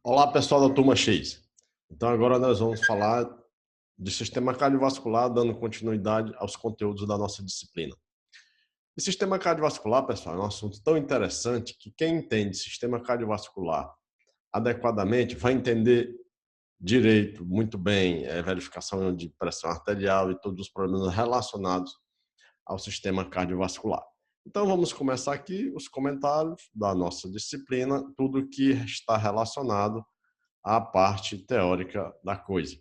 Olá, pessoal da turma X. Então, agora nós vamos falar de sistema cardiovascular, dando continuidade aos conteúdos da nossa disciplina. E sistema cardiovascular, pessoal, é um assunto tão interessante que quem entende sistema cardiovascular adequadamente vai entender direito, muito bem, verificação de pressão arterial e todos os problemas relacionados ao sistema cardiovascular. Então, vamos começar aqui os comentários da nossa disciplina, tudo que está relacionado à parte teórica da coisa.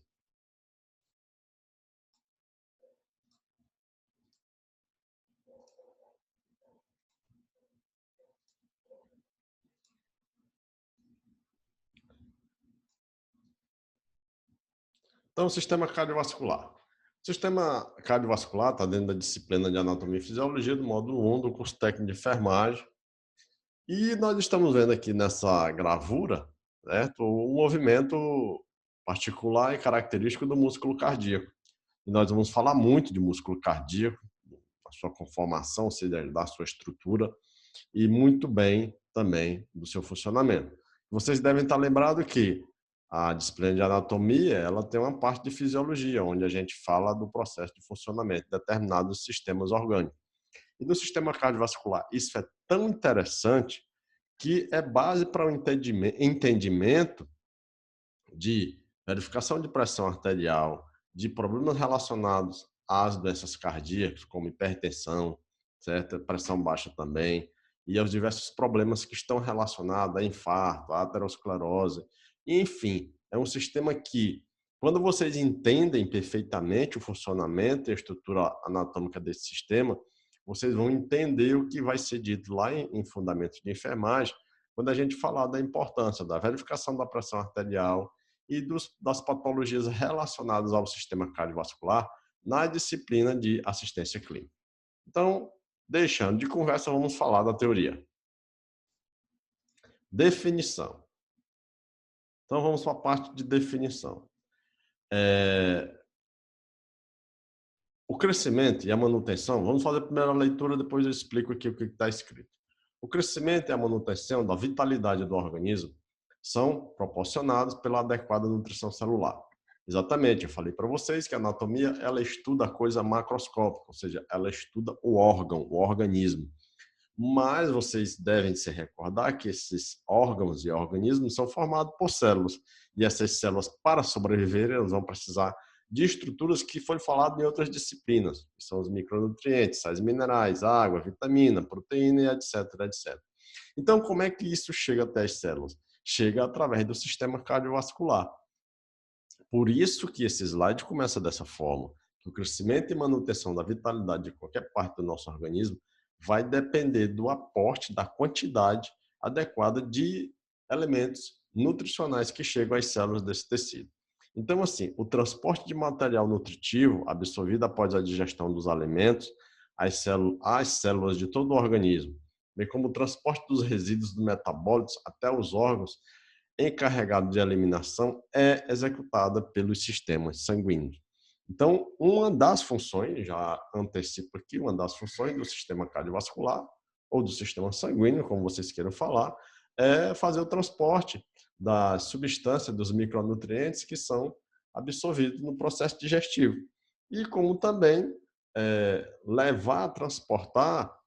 Então, o sistema cardiovascular. O sistema cardiovascular está dentro da disciplina de anatomia e fisiologia do módulo 1 do curso técnico de enfermagem. E nós estamos vendo aqui nessa gravura, certo, um movimento particular e característico do músculo cardíaco. E nós vamos falar muito de músculo cardíaco, a sua conformação, ou seja, da sua estrutura, e muito bem também do seu funcionamento. Vocês devem estar lembrados que a disciplina de anatomia, ela tem uma parte de fisiologia, onde a gente fala do processo de funcionamento de determinados sistemas orgânicos. E no sistema cardiovascular, isso é tão interessante que é base para o entendimento de verificação de pressão arterial, de problemas relacionados às doenças cardíacas, como hipertensão, certo? Pressão baixa também, e aos diversos problemas que estão relacionados a infarto, a aterosclerose, enfim, é um sistema que, quando vocês entendem perfeitamente o funcionamento e a estrutura anatômica desse sistema, vocês vão entender o que vai ser dito lá em Fundamentos de Enfermagem, quando a gente falar da importância da verificação da pressão arterial, e das patologias relacionadas ao sistema cardiovascular na disciplina de assistência clínica. Então, deixando de conversa, vamos falar da teoria. Definição. Então, vamos para a parte de definição. O crescimento e a manutenção, vamos fazer a primeira leitura, depois eu explico aqui o que está escrito. O crescimento e a manutenção da vitalidade do organismo são proporcionados pela adequada nutrição celular. Exatamente, eu falei para vocês que a anatomia, ela estuda a coisa macroscópica, ou seja, ela estuda o órgão, o organismo. Mas vocês devem se recordar que esses órgãos e organismos são formados por células. E essas células, para sobreviver, elas vão precisar de estruturas que foi falado em outras disciplinas, que são os micronutrientes, sais minerais, água, vitamina, proteína e etc, etc. Então, como é que isso chega até as células? Chega através do sistema cardiovascular. Por isso que esse slide começa dessa forma, que o crescimento e manutenção da vitalidade de qualquer parte do nosso organismo vai depender do aporte, da quantidade adequada de elementos nutricionais que chegam às células desse tecido. Então, assim, o transporte de material nutritivo absorvido após a digestão dos alimentos às células de todo o organismo, bem como o transporte dos resíduos metabólicos até os órgãos, encarregado de eliminação é executada pelos sistemas sanguíneos. Então, uma das funções, já antecipo aqui, uma das funções do sistema cardiovascular, ou do sistema sanguíneo, como vocês queiram falar, é fazer o transporte das substâncias, dos micronutrientes que são absorvidos no processo digestivo. E como também levar, transportar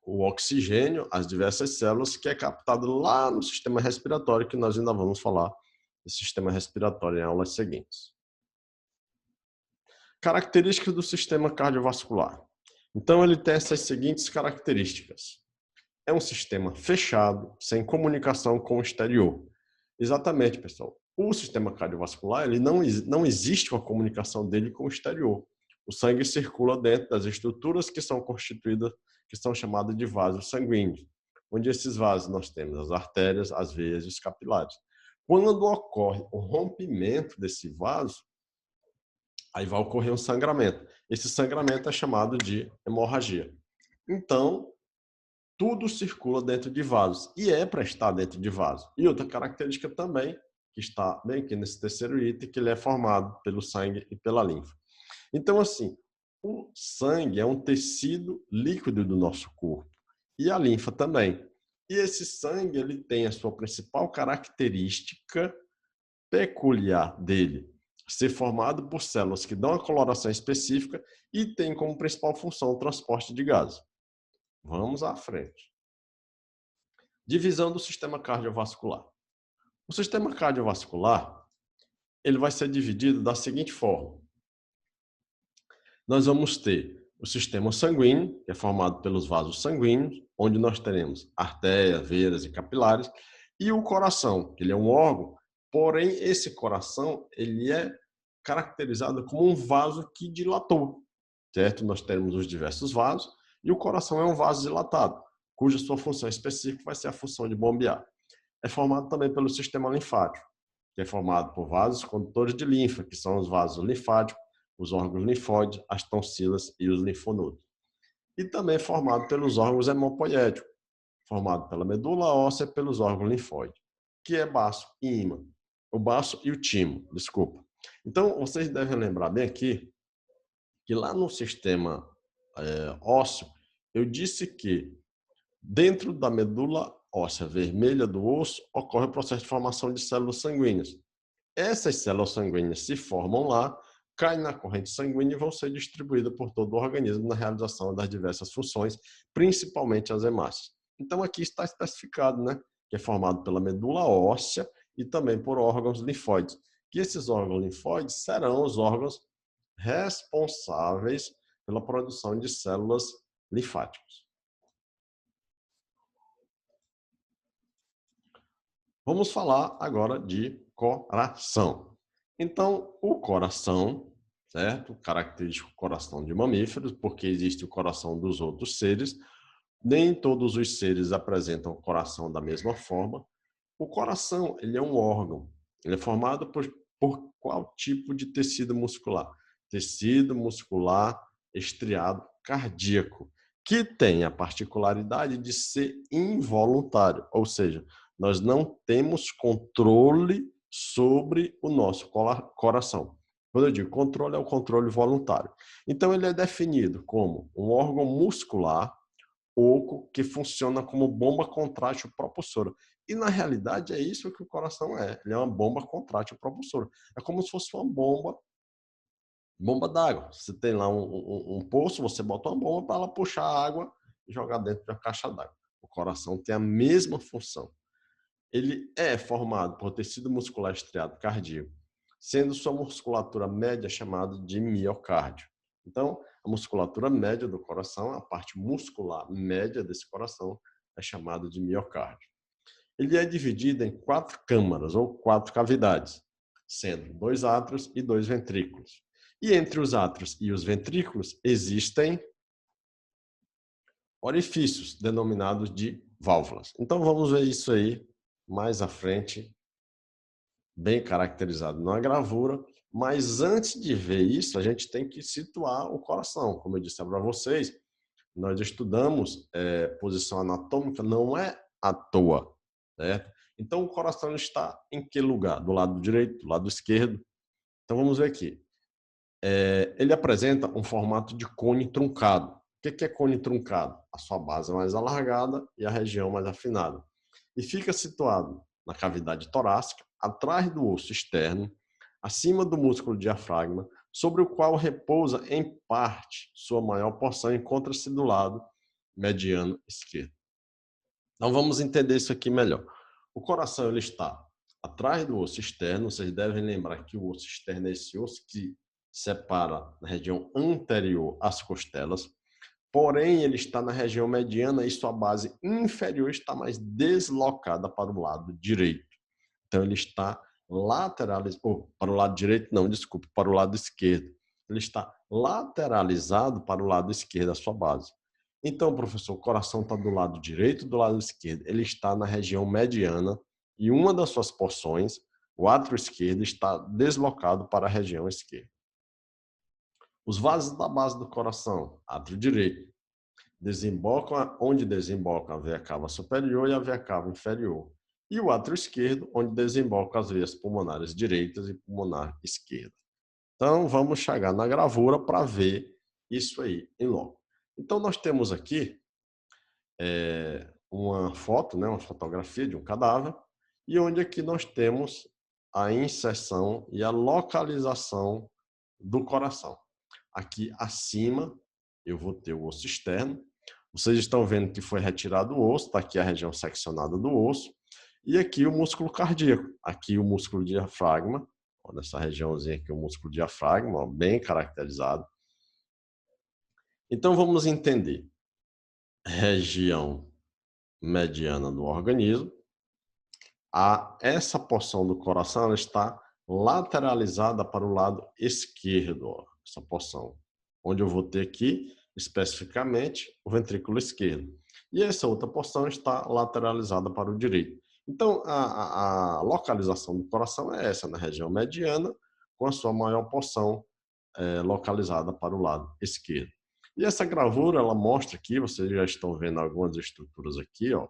o oxigênio às diversas células, que é captado lá no sistema respiratório, que nós ainda vamos falar do sistema respiratório em aulas seguintes. Características do sistema cardiovascular. Então, ele tem essas seguintes características. É um sistema fechado, sem comunicação com o exterior. Exatamente, pessoal. O sistema cardiovascular, ele não existe uma comunicação dele com o exterior. O sangue circula dentro das estruturas que são constituídas, que são chamadas de vasos sanguíneos, onde esses vasos nós temos as artérias, as veias e os capilares. Quando ocorre o rompimento desse vaso, aí vai ocorrer um sangramento. Esse sangramento é chamado de hemorragia. Então, tudo circula dentro de vasos e é para estar dentro de vasos. E outra característica também, que está bem aqui nesse terceiro item, que ele é formado pelo sangue e pela linfa. Então, assim, o sangue é um tecido líquido do nosso corpo e a linfa também. E esse sangue, ele tem a sua principal característica peculiar dele ser formado por células que dão a coloração específica e tem como principal função o transporte de gases. Vamos à frente. Divisão do sistema cardiovascular. O sistema cardiovascular, ele vai ser dividido da seguinte forma. Nós vamos ter o sistema sanguíneo, que é formado pelos vasos sanguíneos, onde nós teremos artérias, veias e capilares, e o coração, que ele é um órgão, porém esse coração, ele é caracterizado como um vaso que dilatou, certo? Nós temos os diversos vasos, e o coração é um vaso dilatado, cuja sua função específica vai ser a função de bombear. É formado também pelo sistema linfático, que é formado por vasos condutores de linfa, que são os vasos linfáticos, os órgãos linfóides, as tonsilas e os linfonodos. E também é formado pelos órgãos hemopoéticos, formado pela medula óssea e pelos órgãos linfóides, que é baço e ímã. O baço e o timo, desculpa. Então, vocês devem lembrar bem aqui que lá no sistema ósseo, eu disse que dentro da medula óssea vermelha do osso ocorre o processo de formação de células sanguíneas. Essas células sanguíneas se formam lá, caem na corrente sanguínea e vão ser distribuídas por todo o organismo na realização das diversas funções, principalmente as hemácias. Então aqui está especificado, né, que é formado pela medula óssea e também por órgãos linfóides. Que esses órgãos linfóides serão os órgãos responsáveis pela produção de células linfáticas. Vamos falar agora de coração. Então, o coração, certo? Característico coração de mamíferos, porque existe o coração dos outros seres. Nem todos os seres apresentam o coração da mesma forma. O coração, ele é um órgão. Ele é formado por qual tipo de tecido muscular? Tecido muscular estriado cardíaco, que tem a particularidade de ser involuntário, ou seja, nós não temos controle sobre o nosso coração. Quando eu digo controle, é o controle voluntário. Então, ele é definido como um órgão muscular oco que funciona como bomba contrátil propulsora. E, na realidade, é isso que o coração é. Ele é uma bomba contrátil propulsora. É como se fosse uma bomba d'água. Você tem lá um poço, você bota uma bomba para ela puxar a água e jogar dentro da caixa d'água. O coração tem a mesma função. Ele é formado por tecido muscular estriado cardíaco, sendo sua musculatura média chamada de miocárdio. Então, a musculatura média do coração, a parte muscular média desse coração, é chamada de miocárdio. Ele é dividido em 4 câmaras ou 4 cavidades, sendo 2 átrios e 2 ventrículos. E entre os átrios e os ventrículos existem orifícios, denominados de válvulas. Então, vamos ver isso aí mais à frente, bem caracterizado na gravura, mas antes de ver isso, a gente tem que situar o coração. Como eu disse para vocês, nós estudamos posição anatômica, não é à toa, certo? Então, o coração está em que lugar? Do lado direito, do lado esquerdo? Então, vamos ver aqui. Ele apresenta um formato de cone truncado. O que é cone truncado? A sua base mais alargada e a região mais afinada. E fica situado na cavidade torácica, atrás do osso externo, acima do músculo diafragma, sobre o qual repousa, em parte, sua maior porção encontra-se do lado mediano esquerdo. Então vamos entender isso aqui melhor. O coração ele está atrás do osso externo, vocês devem lembrar que o osso externo é esse osso que separa na região anterior as costelas, porém ele está na região mediana e sua base inferior está mais deslocada para o lado direito. Então ele está lateralizado, para o lado direito não, desculpe, para o lado esquerdo. Ele está lateralizado para o lado esquerdo da sua base. Então, professor, o coração está do lado direito, do lado esquerdo. Ele está na região mediana e uma das suas porções, o átrio esquerdo, está deslocado para a região esquerda. Os vasos da base do coração, átrio direito, desembocam onde desembocam a veia cava superior e a veia cava inferior. E o átrio esquerdo, onde desembocam as veias pulmonares direitas e pulmonar esquerda. Então, vamos chegar na gravura para ver isso aí em loco. Então, nós temos aqui uma foto, né, uma fotografia de um cadáver, e onde aqui nós temos a inserção e a localização do coração. Aqui acima eu vou ter o osso externo. Vocês estão vendo que foi retirado o osso, está aqui a região seccionada do osso, e aqui o músculo cardíaco, aqui o músculo diafragma, ó, nessa regiãozinha aqui o músculo diafragma, ó, bem caracterizado. Então vamos entender. Região mediana do organismo, essa porção do coração ela está lateralizada para o lado esquerdo, ó, essa porção, onde eu vou ter aqui, especificamente, o ventrículo esquerdo. E essa outra porção está lateralizada para o direito. Então, a localização do coração é essa, na região mediana, com a sua maior porção localizada para o lado esquerdo. E essa gravura, ela mostra aqui, vocês já estão vendo algumas estruturas aqui, ó,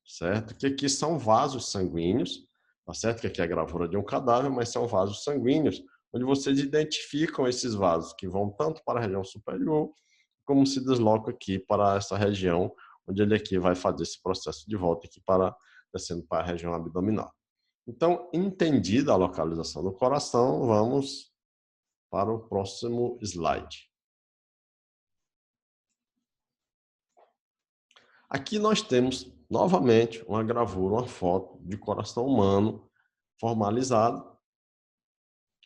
certo? Que aqui são vasos sanguíneos, tá certo? Que aqui é a gravura de um cadáver, mas são vasos sanguíneos, onde vocês identificam esses vasos que vão tanto para a região superior, como se deslocam aqui para essa região, onde ele aqui vai fazer esse processo de volta aqui para descendo para a região abdominal. Então, entendida a localização do coração, vamos para o próximo slide. Aqui nós temos, novamente, uma gravura, uma foto de coração humano formalizado,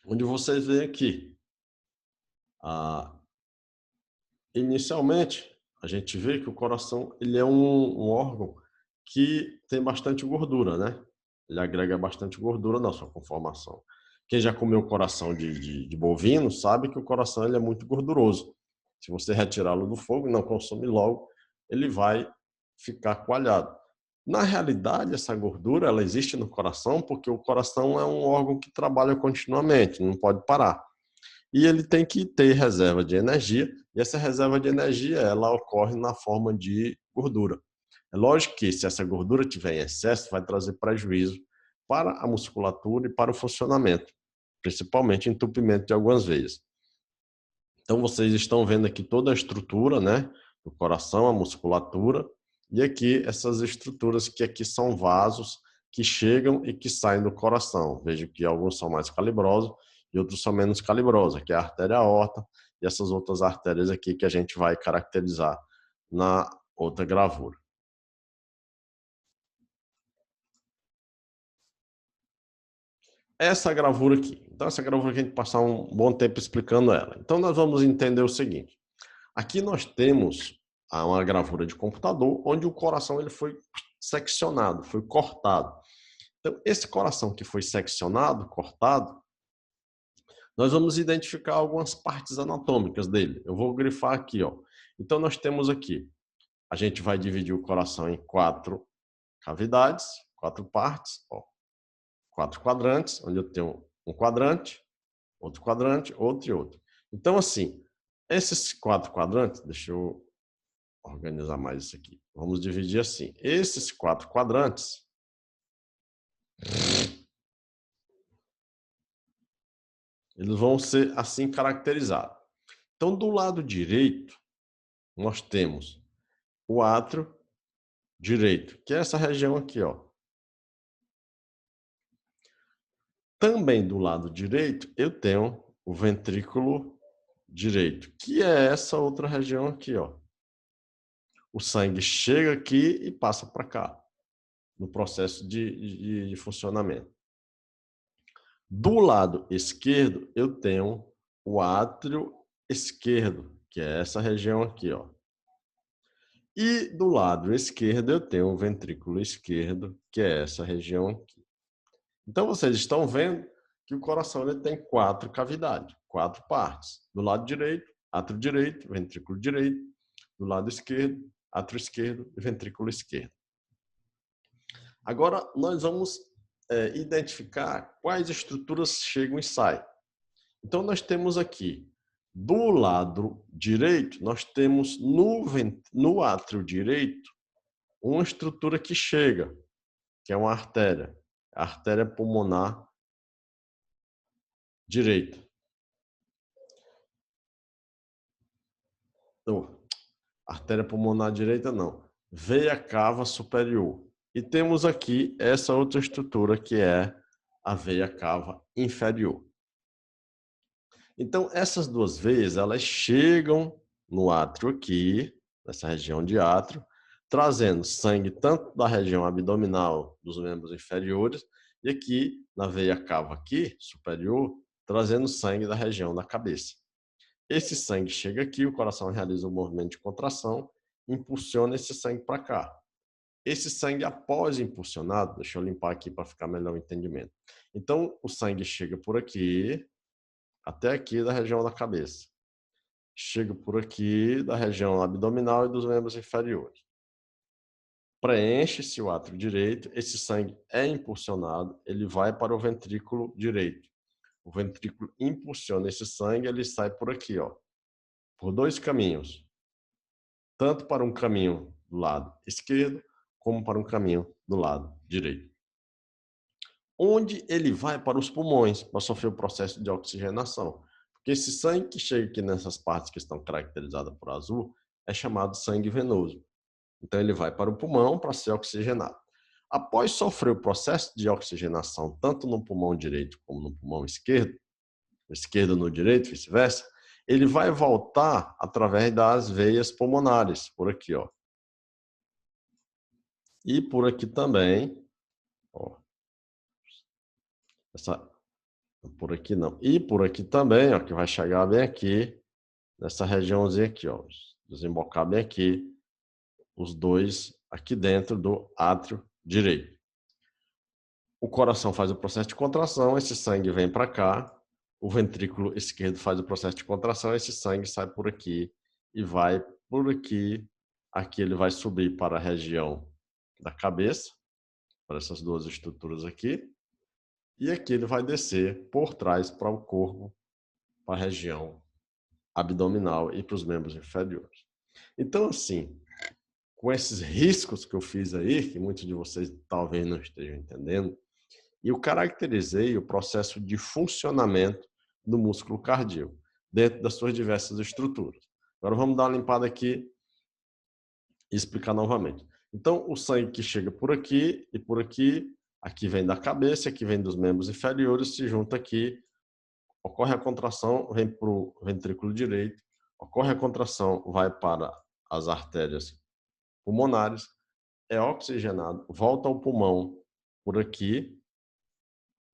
onde vocês veem aqui. Inicialmente, a gente vê que o coração ele é um órgão que tem bastante gordura, né? Ele agrega bastante gordura na sua conformação. Quem já comeu coração de bovino sabe que o coração ele é muito gorduroso. Se você retirá-lo do fogo e não consumir logo, ele vai ficar coalhado. Na realidade, essa gordura ela existe no coração porque o coração é um órgão que trabalha continuamente, não pode parar. E ele tem que ter reserva de energia, e essa reserva de energia ela ocorre na forma de gordura. É lógico que se essa gordura tiver em excesso, vai trazer prejuízo para a musculatura e para o funcionamento, principalmente entupimento de algumas veias. Então vocês estão vendo aqui toda a estrutura, né, do coração, a musculatura, e aqui essas estruturas que aqui são vasos que chegam e que saem do coração. Vejo que alguns são mais calibrosos e outros são menos calibrosos, que é a artéria aorta e essas outras artérias aqui que a gente vai caracterizar na outra gravura. Essa gravura aqui. Então essa gravura aqui a gente passar um bom tempo explicando ela. Então nós vamos entender o seguinte. Aqui nós temos uma gravura de computador onde o coração ele foi seccionado, foi cortado. Então, esse coração que foi seccionado, cortado, nós vamos identificar algumas partes anatômicas dele. Eu vou grifar aqui, ó. Então, nós temos aqui, a gente vai dividir o coração em 4 cavidades, 4 partes, ó. 4 quadrantes, onde eu tenho um quadrante, outro e outro. Então, assim, esses 4 quadrantes, deixa eu organizar mais isso aqui. Vamos dividir assim. Esses 4 quadrantes, eles vão ser assim caracterizados. Então, do lado direito, nós temos o átrio direito, que é essa região aqui, ó. Também do lado direito, eu tenho o ventrículo direito, que é essa outra região aqui, ó. O sangue chega aqui e passa para cá, no processo de funcionamento. Do lado esquerdo, eu tenho o átrio esquerdo, que é essa região aqui, ó. E do lado esquerdo, eu tenho o ventrículo esquerdo, que é essa região aqui. Então, vocês estão vendo que o coração ele tem 4 cavidades, 4 partes. Do lado direito, átrio direito, ventrículo direito. Do lado esquerdo, átrio esquerdo e ventrículo esquerdo. Agora, nós vamos identificar quais estruturas chegam e saem. Então, nós temos aqui, do lado direito, nós temos no átrio direito, uma estrutura que chega, que é uma artéria, a artéria pulmonar direita. Não, artéria pulmonar direita não. veia cava superior. E temos aqui essa outra estrutura que é a veia cava inferior. Então, essas duas veias, elas chegam no átrio aqui, nessa região de átrio, trazendo sangue tanto da região abdominal dos membros inferiores e aqui na veia cava aqui, superior, trazendo sangue da região da cabeça. Esse sangue chega aqui, o coração realiza um movimento de contração, impulsiona esse sangue para cá. Esse sangue, após impulsionado, deixa eu limpar aqui para ficar melhor o entendimento. Então, o sangue chega por aqui, até aqui da região da cabeça. Chega por aqui da região abdominal e dos membros inferiores. Preenche-se o átrio direito, esse sangue é impulsionado, ele vai para o ventrículo direito. O ventrículo impulsiona esse sangue, ele sai por aqui, ó, por dois caminhos. Tanto para um caminho do lado esquerdo, como para um caminho do lado direito. Onde ele vai para os pulmões, para sofrer o processo de oxigenação. Porque esse sangue que chega aqui nessas partes que estão caracterizadas por azul é chamado sangue venoso. Então ele vai para o pulmão para ser oxigenado. Após sofrer o processo de oxigenação, tanto no pulmão direito como no pulmão esquerdo no direito, vice-versa, ele vai voltar através das veias pulmonares, por aqui, ó. E por aqui também, ó. Por aqui não. E por aqui também, ó, que vai chegar bem aqui, nessa regiãozinha aqui, ó. Desembocar bem aqui, os dois aqui dentro do átrio direito. O coração faz o processo de contração, esse sangue vem para cá, o ventrículo esquerdo faz o processo de contração, esse sangue sai por aqui e vai por aqui. Aqui ele vai subir para a região da cabeça, para essas duas estruturas aqui, e aqui ele vai descer por trás para o corpo, para a região abdominal e para os membros inferiores. Então, assim, com esses riscos que eu fiz aí, que muitos de vocês talvez não estejam entendendo, eu caracterizei o processo de funcionamento do músculo cardíaco dentro das suas diversas estruturas. Agora vamos dar uma limpada aqui e explicar novamente. Então, o sangue que chega por aqui e por aqui, aqui vem da cabeça, aqui vem dos membros inferiores, se junta aqui, ocorre a contração, vem para o ventrículo direito, ocorre a contração, vai para as artérias pulmonares, é oxigenado, volta ao pulmão por aqui,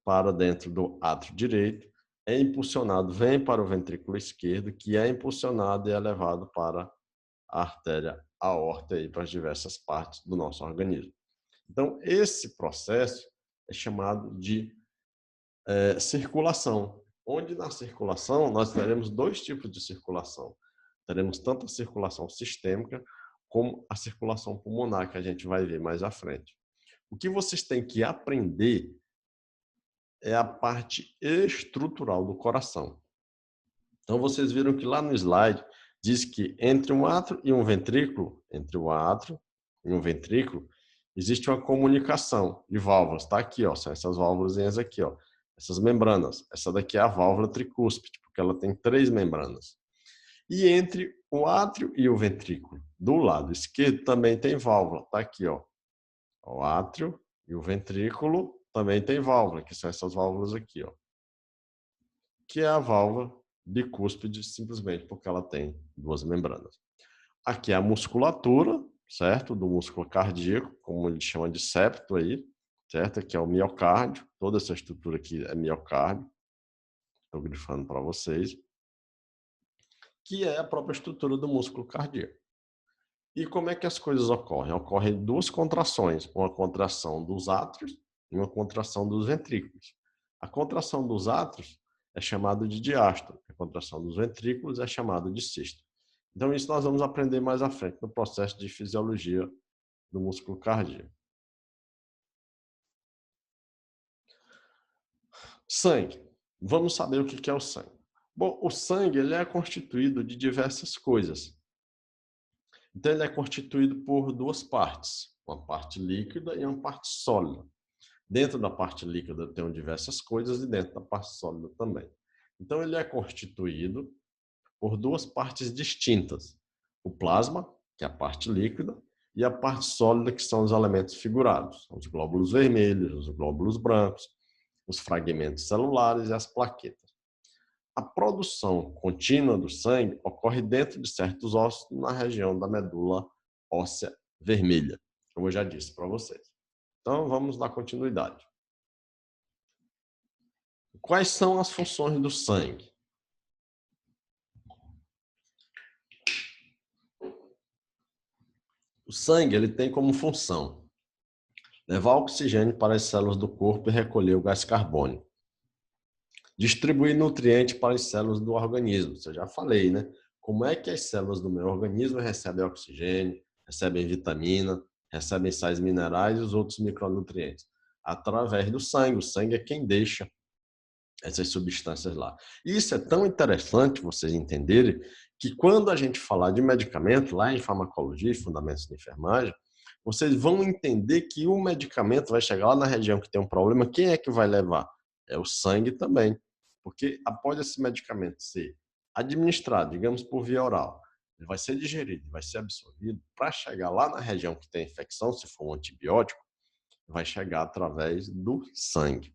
para dentro do átrio direito, é impulsionado, vem para o ventrículo esquerdo, que é impulsionado e é levado para a artéria aorta e para as diversas partes do nosso organismo. Então, esse processo é chamado de circulação, onde na circulação nós teremos dois tipos de circulação. Teremos tanto a circulação sistêmica como a circulação pulmonar, que a gente vai ver mais à frente. O que vocês têm que aprender é a parte estrutural do coração. Então, vocês viram que lá no slide diz que entre um átrio e um ventrículo, entre o átrio e um ventrículo, existe uma comunicação de válvulas. Está aqui, ó, são essas válvulas aqui, ó, essas membranas. Essa daqui é a válvula tricúspide, porque ela tem 3 membranas. E entre o átrio e o ventrículo, do lado esquerdo, também tem válvula. Está aqui, ó, o átrio e o ventrículo também tem válvula, que são essas válvulas aqui, ó, que é a válvula bicúspide, simplesmente porque ela tem 2 membranas. Aqui é a musculatura, certo? Do músculo cardíaco, como ele chama de septo aí, certo? Aqui é o miocárdio, toda essa estrutura aqui é miocárdio. Estou grifando para vocês. Que é a própria estrutura do músculo cardíaco. E como é que as coisas ocorrem? Ocorrem 2 contrações, uma contração dos átrios e uma contração dos ventrículos. A contração dos átrios é chamada de diástole, a contração dos ventrículos é chamada de sístole. Então, isso nós vamos aprender mais à frente no processo de fisiologia do músculo cardíaco. Sangue. Vamos saber o que é o sangue. Bom, o sangue ele é constituído de diversas coisas. Então, ele é constituído por 2 partes, uma parte líquida e uma parte sólida. Dentro da parte líquida tem diversas coisas e dentro da parte sólida também. Então, ele é constituído por 2 partes distintas. O plasma, que é a parte líquida, e a parte sólida, que são os elementos figurados, os glóbulos vermelhos, os glóbulos brancos, os fragmentos celulares e as plaquetas. A produção contínua do sangue ocorre dentro de certos ossos na região da medula óssea vermelha, como eu já disse para vocês. Então, vamos dar continuidade. Quais são as funções do sangue? O sangue ele tem como função levar oxigênio para as células do corpo e recolher o gás carbônico. Distribuir nutrientes para as células do organismo. Eu já falei, né? Como é que as células do meu organismo recebem oxigênio, recebem vitamina, recebem sais minerais e os outros micronutrientes? Através do sangue. O sangue é quem deixa essas substâncias lá. E isso é tão interessante vocês entenderem que quando a gente falar de medicamento, lá em farmacologia e fundamentos de enfermagem, vocês vão entender que o medicamento vai chegar lá na região que tem um problema, quem é que vai levar? É o sangue também. Porque após esse medicamento ser administrado, digamos por via oral, ele vai ser digerido, vai ser absorvido, para chegar lá na região que tem infecção, se for um antibiótico, vai chegar através do sangue.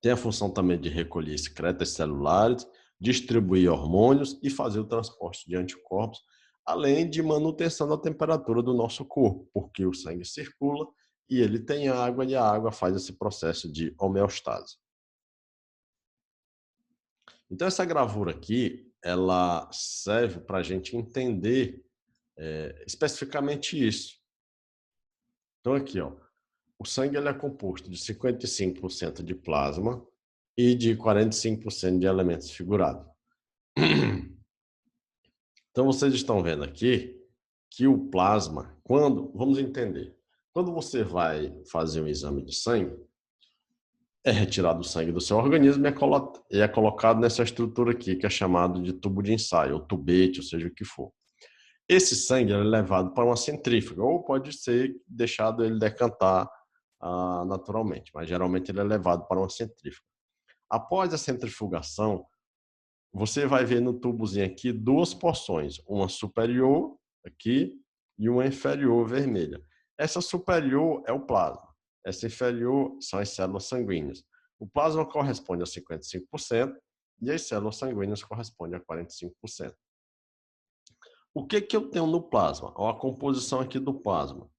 Tem a função também de recolher excretas celulares, distribuir hormônios e fazer o transporte de anticorpos, além de manutenção da temperatura do nosso corpo, porque o sangue circula e ele tem água e a água faz esse processo de homeostase. Então, essa gravura aqui, ela serve para a gente entender especificamente isso. Então, aqui, ó, o sangue ele é composto de 55% de plasma e de 45% de elementos figurados. Então, vocês estão vendo aqui que o plasma, vamos entender, quando você vai fazer um exame de sangue, é retirado o sangue do seu organismo e é colocado nessa estrutura aqui, que é chamado de tubo de ensaio, ou tubete, ou seja o que for. Esse sangue é levado para uma centrífuga, ou pode ser deixado ele decantar naturalmente, mas geralmente ele é levado para uma centrífuga. Após a centrifugação, você vai ver no tubozinho aqui duas porções, uma superior aqui e uma inferior vermelha. Essa superior é o plasma, essa inferior são as células sanguíneas. O plasma corresponde a 55% e as células sanguíneas correspondem a 45%. O que eu tenho no plasma? Olha a composição aqui do plasma.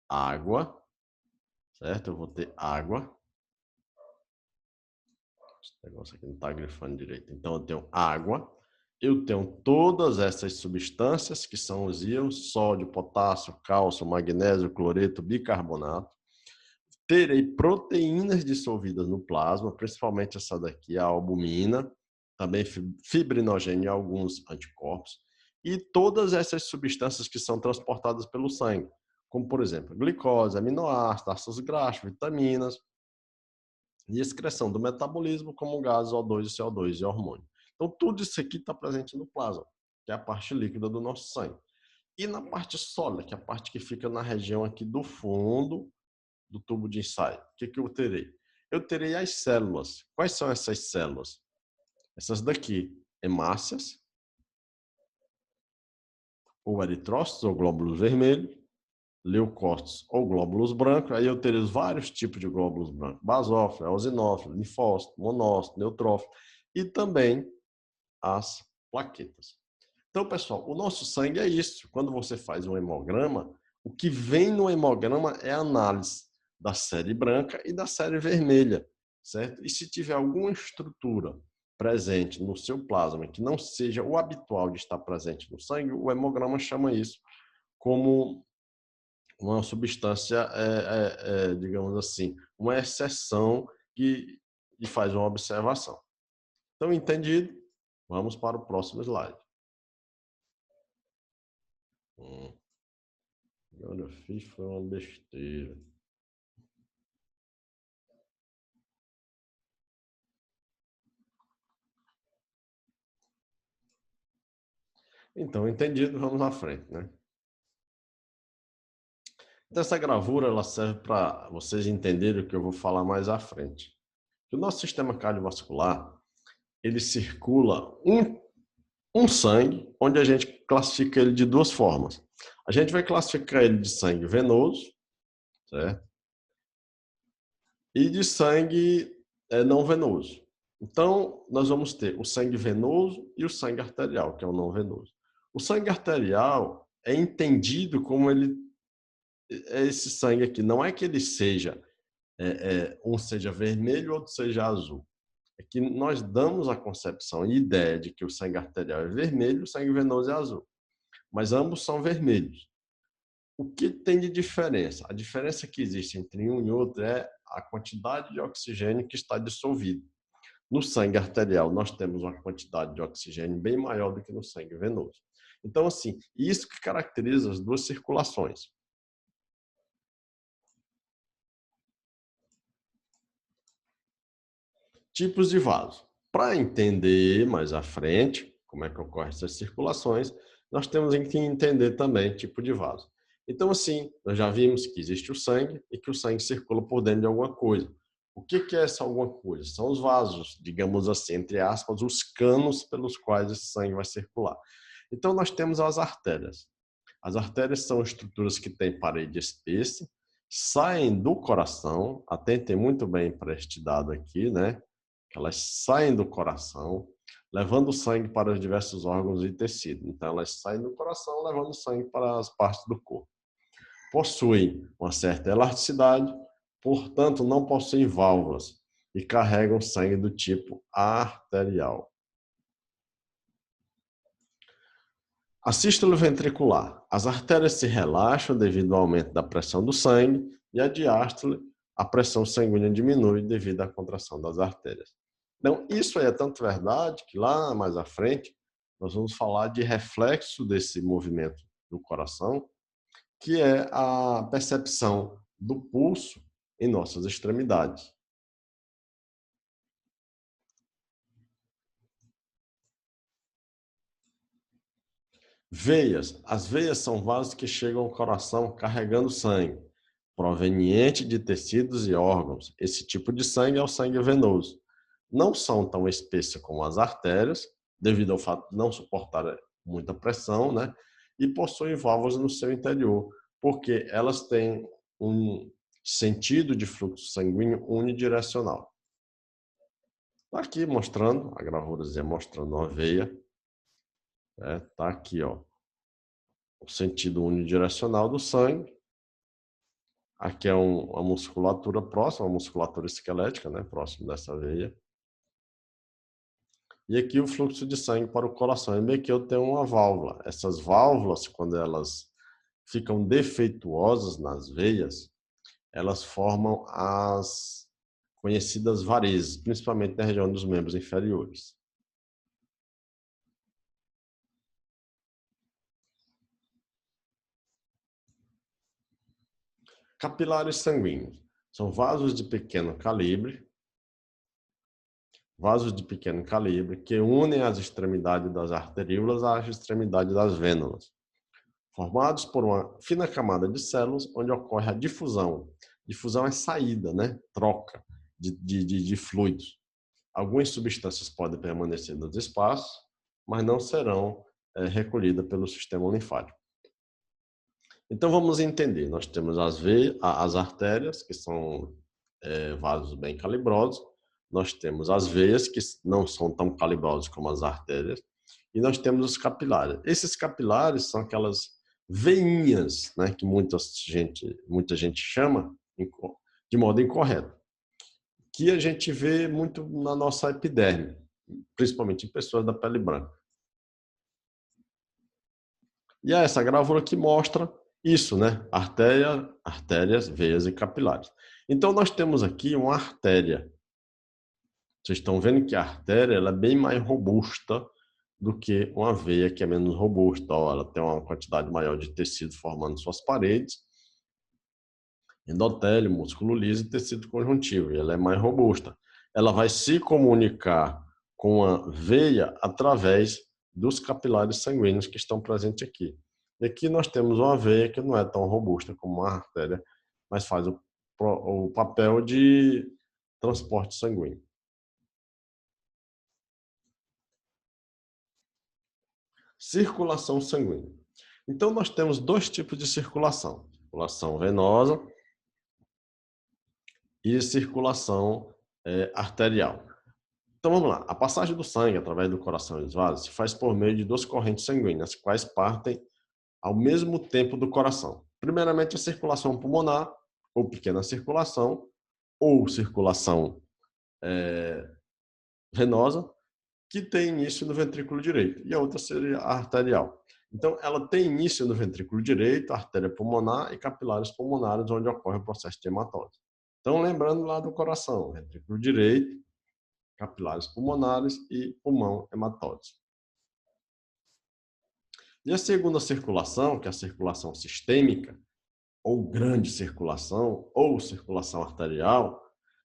Água, certo? Eu vou ter água. Esse negócio aqui não está grifando direito. Então, eu tenho água. Eu tenho todas essas substâncias, que são os íons, sódio, potássio, cálcio, magnésio, cloreto, bicarbonato. Terei proteínas dissolvidas no plasma, principalmente essa daqui, a albumina, também fibrinogênio e alguns anticorpos. E todas essas substâncias que são transportadas pelo sangue, como, por exemplo, glicose, aminoácidos, ácidos graxos, vitaminas, e excreção do metabolismo, como gases O2 e CO2 e hormônio. Então, tudo isso aqui está presente no plasma, que é a parte líquida do nosso sangue. E na parte sólida, que é a parte que fica na região aqui do fundo do tubo de ensaio, o que eu terei? Eu terei as células. Quais são essas células? Essas daqui, hemácias, ou eritrócitos, ou glóbulos vermelhos, leucócitos ou glóbulos brancos. Aí eu terei vários tipos de glóbulos brancos: basófilo, eosinófilo, linfócito, monócito, neutrófilo e também as plaquetas. Então, pessoal, o nosso sangue é isso. Quando você faz um hemograma, o que vem no hemograma é a análise da série branca e da série vermelha, certo? E se tiver alguma estrutura presente no seu plasma que não seja o habitual de estar presente no sangue, o hemograma chama isso como uma substância, digamos assim, uma exceção que faz uma observação. Então, entendido? Vamos para o próximo slide. Agora eu fiz foi uma besteira. Então, entendido, vamos à frente, né? Então, essa gravura ela serve para vocês entenderem o que eu vou falar mais à frente. O nosso sistema cardiovascular, ele circula um sangue, onde a gente classifica ele de duas formas. A gente vai classificar ele de sangue venoso, certo? E de sangue não venoso. Então, nós vamos ter o sangue venoso e o sangue arterial, que é o não venoso. O sangue arterial é entendido como esse sangue aqui. Não é que ele seja, um seja vermelho, outro seja azul. É que nós damos a concepção e ideia de que o sangue arterial é vermelho, o sangue venoso é azul. Mas ambos são vermelhos. O que tem de diferença? A diferença que existe entre um e outro é a quantidade de oxigênio que está dissolvido. No sangue arterial, nós temos uma quantidade de oxigênio bem maior do que no sangue venoso. Então, assim, isso que caracteriza as duas circulações. Tipos de vaso. Para entender mais à frente como é que ocorrem essas circulações, nós temos que entender também tipo de vaso. Então, assim, nós já vimos que existe o sangue e que o sangue circula por dentro de alguma coisa. O que é essa alguma coisa? São os vasos, digamos assim, entre aspas, os canos pelos quais esse sangue vai circular. Então, nós temos as artérias. As artérias são estruturas que têm parede espessa, saem do coração, atentem muito bem para este dado aqui, né? Elas saem do coração, levando sangue para os diversos órgãos e tecidos. Então, elas saem do coração, levando sangue para as partes do corpo. Possuem uma certa elasticidade, portanto, não possuem válvulas e carregam sangue do tipo arterial. A sístole ventricular. As artérias se relaxam devido ao aumento da pressão do sangue e a diástole, a pressão sanguínea diminui devido à contração das artérias. Então, isso aí é tanto verdade que lá mais à frente nós vamos falar de reflexo desse movimento do coração, que é a percepção do pulso em nossas extremidades. Veias. As veias são vasos que chegam ao coração carregando sangue, proveniente de tecidos e órgãos. Esse tipo de sangue é o sangue venoso. Não são tão espessas como as artérias, devido ao fato de não suportar muita pressão, né? E possuem válvulas no seu interior, porque elas têm um sentido de fluxo sanguíneo unidirecional. Aqui mostrando, a gravurazinha mostrando uma veia, tá aqui, ó, o sentido unidirecional do sangue. Aqui é uma musculatura próxima, uma musculatura esquelética, né, próximo dessa veia. E aqui o fluxo de sangue para o coração. E meio que eu tenho uma válvula. Essas válvulas, quando elas ficam defeituosas nas veias, elas formam as conhecidas varizes, principalmente na região dos membros inferiores. Capilares sanguíneos. São vasos de pequeno calibre que unem as extremidades das arteríolas às extremidades das vênulas, formados por uma fina camada de células onde ocorre a difusão. Difusão é saída, né? Troca de fluidos. Algumas substâncias podem permanecer nos espaços, mas não serão recolhidas pelo sistema linfático. Então vamos entender, nós temos as artérias, que são vasos bem calibrosos, nós temos as veias, que não são tão calibrosas como as artérias, e nós temos os capilares. Esses capilares são aquelas veinhas, né, que muita gente chama de modo incorreto, que a gente vê muito na nossa epiderme, principalmente em pessoas da pele branca. E é essa gravura que mostra isso, né? Artérias, veias e capilares. Então, nós temos aqui uma artéria. Vocês estão vendo que a artéria ela é bem mais robusta do que uma veia, que é menos robusta. Ó, ela tem uma quantidade maior de tecido formando suas paredes, endotélio, músculo liso e tecido conjuntivo. E ela é mais robusta. Ela vai se comunicar com a veia através dos capilares sanguíneos que estão presentes aqui. E aqui nós temos uma veia que não é tão robusta como uma artéria, mas faz o papel de transporte sanguíneo. Circulação sanguínea. Então, nós temos dois tipos de circulação. Circulação venosa e circulação arterial. Então, vamos lá. A passagem do sangue através do coração e dos vasos se faz por meio de duas correntes sanguíneas, quais partem ao mesmo tempo do coração. Primeiramente, a circulação pulmonar, ou pequena circulação, ou circulação venosa, que tem início no ventrículo direito, e a outra seria a arterial. Então, ela tem início no ventrículo direito, artéria pulmonar e capilares pulmonares, onde ocorre o processo de hematose. Então, lembrando lá do coração, ventrículo direito, capilares pulmonares e pulmão hematose. E a segunda circulação, que é a circulação sistêmica, ou grande circulação, ou circulação arterial,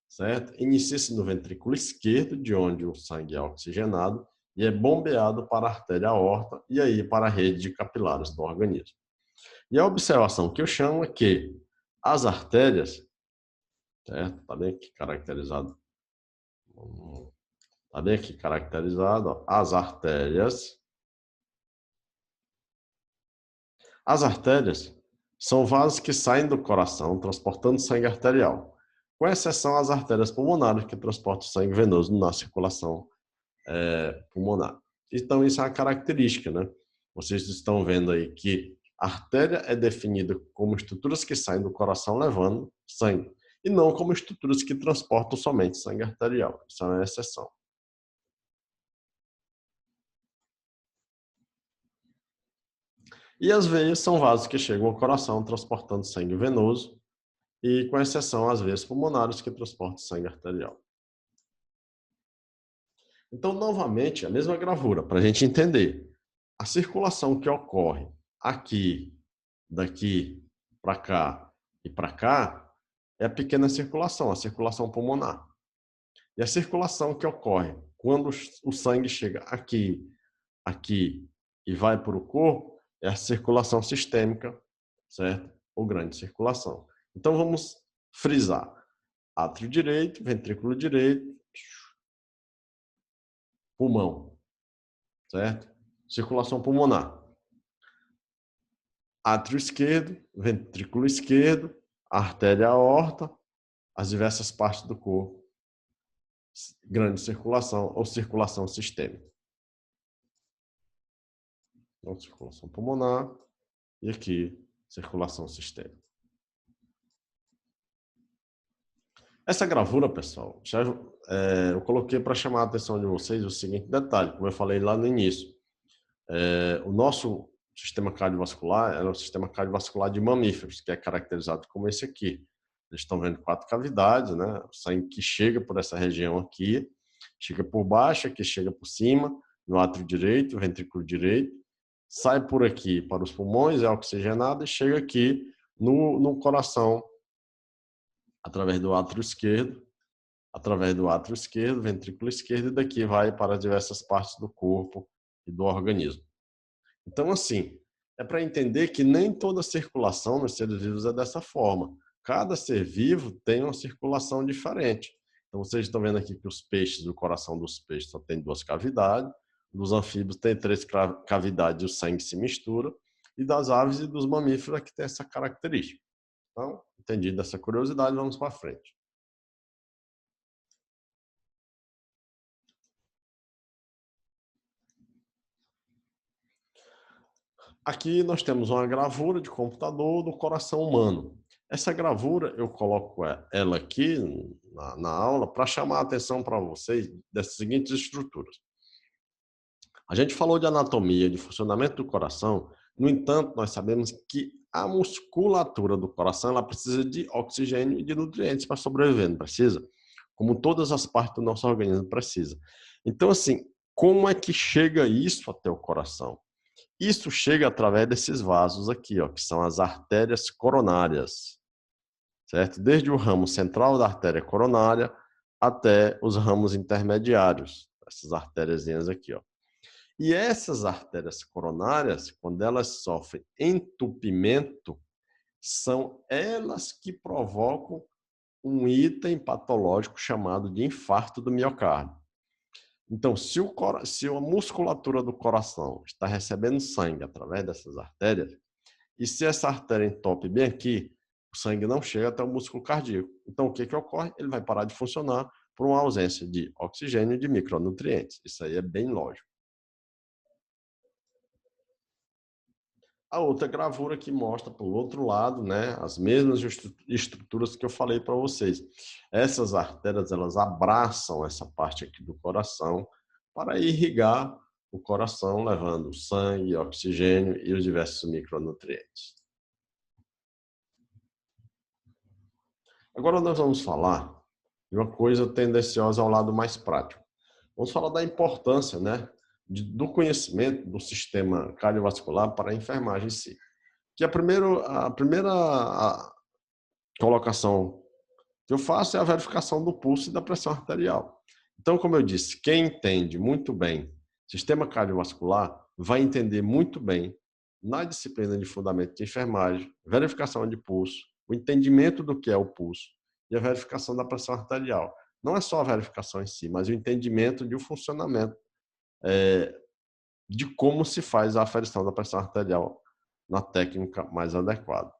certo? Inicia-se no ventrículo esquerdo, de onde o sangue é oxigenado, e é bombeado para a artéria aorta e aí para a rede de capilares do organismo. E a observação que eu chamo é que as artérias, certo? Está bem aqui caracterizado. Está bem aqui caracterizado, ó. As artérias são vasos que saem do coração transportando sangue arterial, com exceção às artérias pulmonares que transportam sangue venoso na circulação pulmonar. Então, isso é uma característica, né? Vocês estão vendo aí que a artéria é definida como estruturas que saem do coração levando sangue, e não como estruturas que transportam somente sangue arterial. Isso é uma exceção. E as veias são vasos que chegam ao coração transportando sangue venoso, e com exceção às veias pulmonares que transportam sangue arterial. Então, novamente, a mesma gravura, para a gente entender. A circulação que ocorre aqui, daqui para cá e para cá, é a pequena circulação, a circulação pulmonar. E a circulação que ocorre quando o sangue chega aqui, aqui e vai para o corpo, é a circulação sistêmica, certo? Ou grande circulação. Então, vamos frisar. Átrio direito, ventrículo direito, pulmão, certo? Circulação pulmonar. Átrio esquerdo, ventrículo esquerdo, artéria aorta, as diversas partes do corpo, grande circulação ou circulação sistêmica. Então, circulação pulmonar e aqui, circulação sistêmica. Essa gravura, pessoal, eu coloquei para chamar a atenção de vocês o seguinte detalhe, como eu falei lá no início. O nosso sistema cardiovascular é um sistema cardiovascular de mamíferos, que é caracterizado como esse aqui. Eles estão vendo 4 cavidades, né? O sangue que chega por essa região aqui, chega por baixo, aqui chega por cima, no átrio direito, ventrículo direito, sai por aqui para os pulmões, é oxigenado e chega aqui no coração, através do átrio esquerdo, ventrículo esquerdo, e daqui vai para diversas partes do corpo e do organismo. Então, assim, é para entender que nem toda circulação nos seres vivos é dessa forma. Cada ser vivo tem uma circulação diferente. Então, vocês estão vendo aqui que os peixes, o coração dos peixes só tem 2 cavidades, dos anfíbios tem 3 cavidades e o sangue se mistura, e das aves e dos mamíferos é que tem essa característica. Então, entendido essa curiosidade, vamos para frente. Aqui nós temos uma gravura de computador do coração humano. Essa gravura, eu coloco ela aqui na aula para chamar a atenção para vocês dessas seguintes estruturas. A gente falou de anatomia, de funcionamento do coração, no entanto, nós sabemos que a musculatura do coração ela precisa de oxigênio e de nutrientes para sobreviver, não precisa? Como todas as partes do nosso organismo precisam. Então, assim, como é que chega isso até o coração? Isso chega através desses vasos aqui, ó, que são as artérias coronárias, certo? Desde o ramo central da artéria coronária até os ramos intermediários, essas artériazinhas aqui, ó. E essas artérias coronárias, quando elas sofrem entupimento, são elas que provocam um item patológico chamado de infarto do miocárdio. Então, se a musculatura do coração está recebendo sangue através dessas artérias, e se essa artéria entope bem aqui, o sangue não chega até o músculo cardíaco. Então, o que ocorre? Ele vai parar de funcionar por uma ausência de oxigênio e de micronutrientes. Isso aí é bem lógico. A outra gravura que mostra, por outro lado, né, as mesmas estruturas que eu falei para vocês. Essas artérias, elas abraçam essa parte aqui do coração para irrigar o coração, levando sangue, oxigênio e os diversos micronutrientes. Agora nós vamos falar de uma coisa tendenciosa ao lado mais prático. Vamos falar da importância, né, do conhecimento do sistema cardiovascular para a enfermagem em si. Que a primeira colocação que eu faço é a verificação do pulso e da pressão arterial. Então, como eu disse, quem entende muito bem sistema cardiovascular vai entender muito bem na disciplina de fundamento de enfermagem, verificação de pulso, o entendimento do que é o pulso e a verificação da pressão arterial. Não é só a verificação em si, mas o entendimento de um funcionamento de como se faz a aferição da pressão arterial na técnica mais adequada.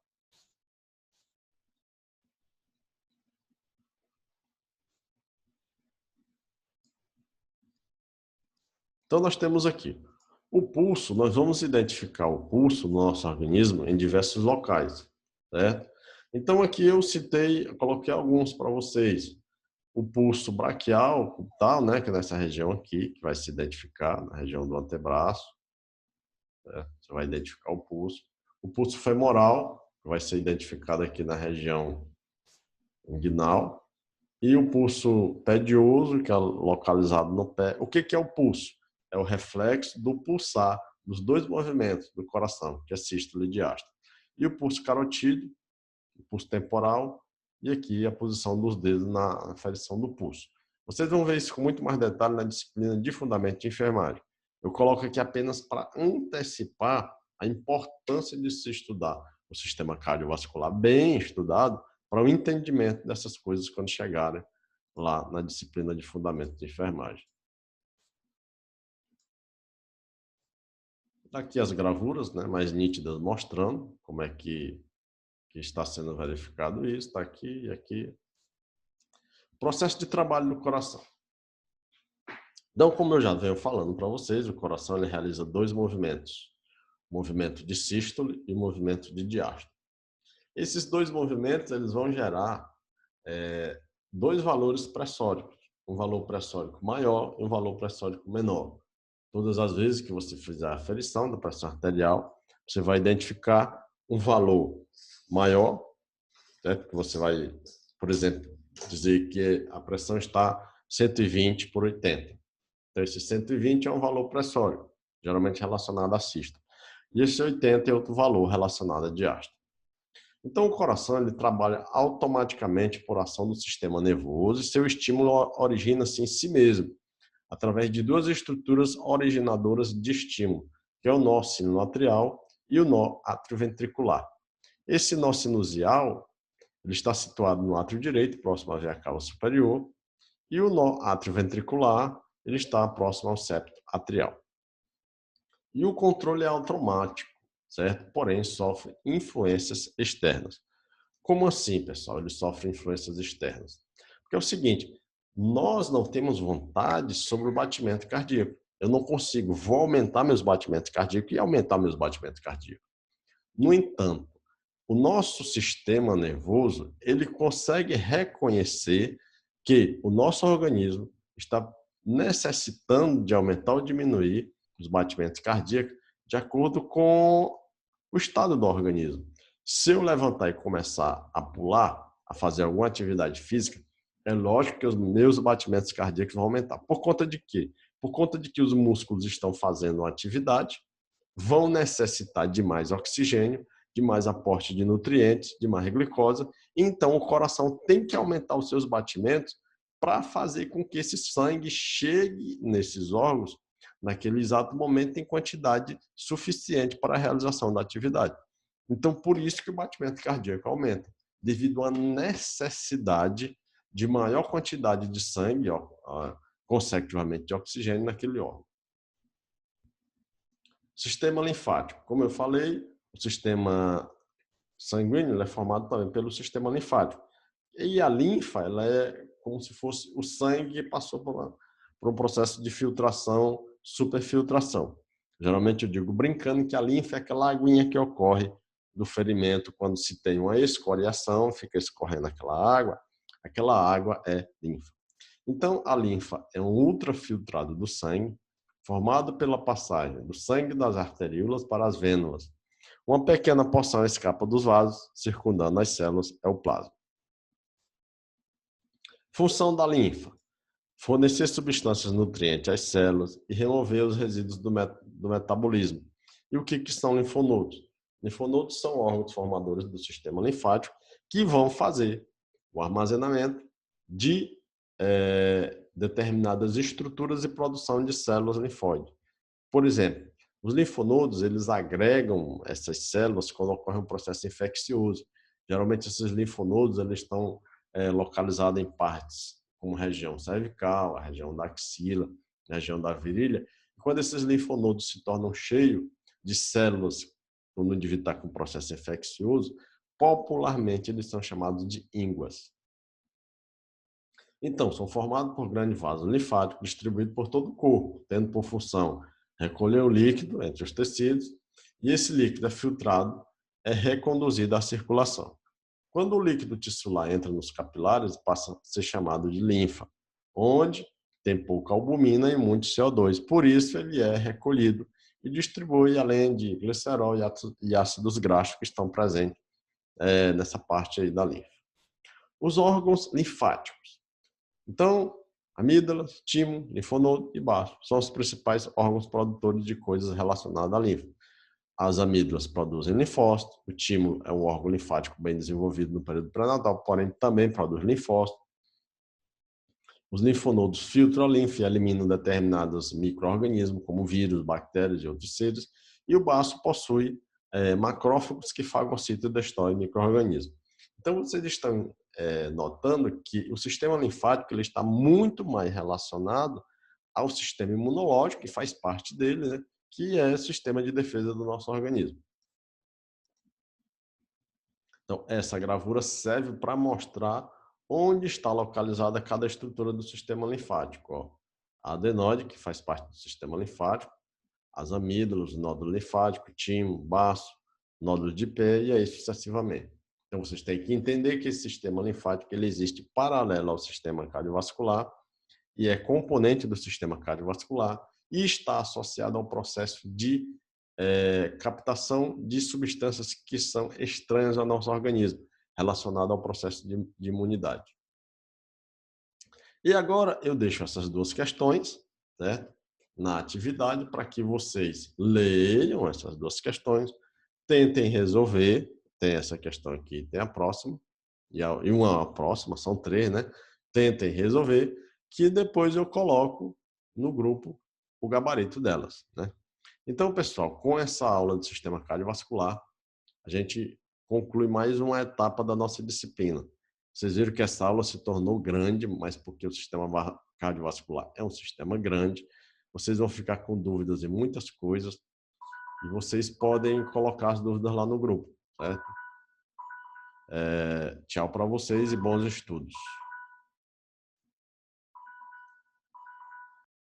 Então, nós temos aqui o pulso. Nós vamos identificar o pulso no nosso organismo em diversos locais, certo? Então, aqui eu coloquei alguns para vocês. O pulso braquial, cubital, né, que é nessa região aqui, que vai se identificar na região do antebraço, né? Você vai identificar o pulso. O pulso femoral, que vai ser identificado aqui na região inguinal. E o pulso pedioso, que é localizado no pé. O que é o pulso? É o reflexo do pulsar dos dois movimentos do coração, que é sístole e diástole. E o pulso carotídeo, o pulso temporal, e aqui a posição dos dedos na aferição do pulso. Vocês vão ver isso com muito mais detalhe na disciplina de fundamento de enfermagem. Eu coloco aqui apenas para antecipar a importância de se estudar o sistema cardiovascular bem estudado para o entendimento dessas coisas quando chegarem lá na disciplina de fundamento de enfermagem. Aqui as gravuras, né, mais nítidas, mostrando como é que está sendo verificado isso. Está aqui e aqui. Processo de trabalho do coração. Então, como eu já venho falando para vocês, o coração ele realiza dois movimentos. O movimento de sístole e o movimento de diástole. Esses dois movimentos eles vão gerar dois valores pressóricos. Um valor pressórico maior e um valor pressórico menor. Todas as vezes que você fizer a aferição da pressão arterial, você vai identificar um valor maior, certo? Que você vai, por exemplo, dizer que a pressão está 120 por 80. Então, esse 120 é um valor pressórico, geralmente relacionado à sístole. E esse 80 é outro valor relacionado à diástole. Então, o coração ele trabalha automaticamente por ação do sistema nervoso e seu estímulo origina-se em si mesmo, através de duas estruturas originadoras de estímulo, que é o nó sinoatrial e o nó atrioventricular. Esse nó sinusial ele está situado no átrio direito, próximo à veia cava superior, e o nó atrioventricular ele está próximo ao septo atrial. E o controle é automático, certo? Porém, sofre influências externas. Como assim, pessoal? Ele sofre influências externas. Porque é o seguinte, nós não temos vontade sobre o batimento cardíaco. Eu não consigo, vou aumentar meus batimentos cardíacos e aumentar meus batimentos cardíacos. No entanto, o nosso sistema nervoso, ele consegue reconhecer que o nosso organismo está necessitando de aumentar ou diminuir os batimentos cardíacos de acordo com o estado do organismo. Se eu levantar e começar a pular, a fazer alguma atividade física, é lógico que os meus batimentos cardíacos vão aumentar. Por conta de quê? Por conta de que os músculos estão fazendo uma atividade, vão necessitar de mais oxigênio, de mais aporte de nutrientes, de mais glicose. Então, o coração tem que aumentar os seus batimentos para fazer com que esse sangue chegue nesses órgãos naquele exato momento em quantidade suficiente para a realização da atividade. Então, por isso que o batimento cardíaco aumenta, devido à necessidade de maior quantidade de sangue consecutivamente de oxigênio naquele órgão. Sistema linfático. Como eu falei, o sistema sanguíneo é formado também pelo sistema linfático. E a linfa, ela é como se fosse o sangue que passou por um processo de filtração, superfiltração. Geralmente eu digo brincando que a linfa é aquela aguinha que ocorre do ferimento quando se tem uma escoriação, fica escorrendo aquela água é linfa. Então, a linfa é um ultrafiltrado do sangue, formado pela passagem do sangue das arteríolas para as vênulas. Uma pequena porção escapa dos vasos, circundando as células, é o plasma. Função da linfa: fornecer substâncias nutrientes às células e remover os resíduos do metabolismo. E o que são linfonodos? Linfonodos são órgãos formadores do sistema linfático que vão fazer o armazenamento de determinadas estruturas e produção de células linfóides. Por exemplo, os linfonodos, eles agregam essas células quando ocorre um processo infeccioso. Geralmente, esses linfonodos eles estão localizados em partes como região cervical, a região da axila, a região da virilha. E quando esses linfonodos se tornam cheios de células, quando o indivíduo está com um processo infeccioso, popularmente eles são chamados de ínguas. Então, são formados por grandes vasos linfáticos distribuídos por todo o corpo, tendo por função recolher o líquido entre os tecidos, e esse líquido é filtrado, é reconduzido à circulação. Quando o líquido tissular entra nos capilares, passa a ser chamado de linfa, onde tem pouca albumina e muito CO2. Por isso, ele é recolhido e distribui, além de glicerol e ácidos graxos que estão presentes nessa parte aí da linfa. Os órgãos linfáticos. Então, amígdala, timo, linfonodo e baço são os principais órgãos produtores de coisas relacionadas à linfa. As amígdalas produzem linfócitos, o timo é um órgão linfático bem desenvolvido no período pré-natal, porém também produz linfócitos. Os linfonodos filtram a linfa e eliminam determinados micro-organismos, como vírus, bactérias e outros seres, e o baço possui macrófagos que fagocitam e destroem micro-organismos. Então, vocês estão notando que o sistema linfático ele está muito mais relacionado ao sistema imunológico, que faz parte dele, né? Que é o sistema de defesa do nosso organismo. Então, essa gravura serve para mostrar onde está localizada cada estrutura do sistema linfático. Ó. A adenoide, que faz parte do sistema linfático, as amígdalas, o nódulo linfático, timo, baço, nódulo de pé e aí sucessivamente. Então, vocês têm que entender que esse sistema linfático ele existe paralelo ao sistema cardiovascular e é componente do sistema cardiovascular e está associado ao processo de captação de substâncias que são estranhas ao nosso organismo, relacionado ao processo de imunidade. E agora eu deixo essas duas questões, né, na atividade para que vocês leiam essas duas questões, tentem resolver, tem essa questão aqui, tem a próxima, e uma próxima, são 3, né? Tentem resolver, que depois eu coloco no grupo o gabarito delas, né? Então, pessoal, com essa aula do sistema cardiovascular, a gente conclui mais uma etapa da nossa disciplina. Vocês viram que essa aula se tornou grande, mas porque o sistema cardiovascular é um sistema grande, vocês vão ficar com dúvidas em muitas coisas e vocês podem colocar as dúvidas lá no grupo, certo? Tchau para vocês e bons estudos.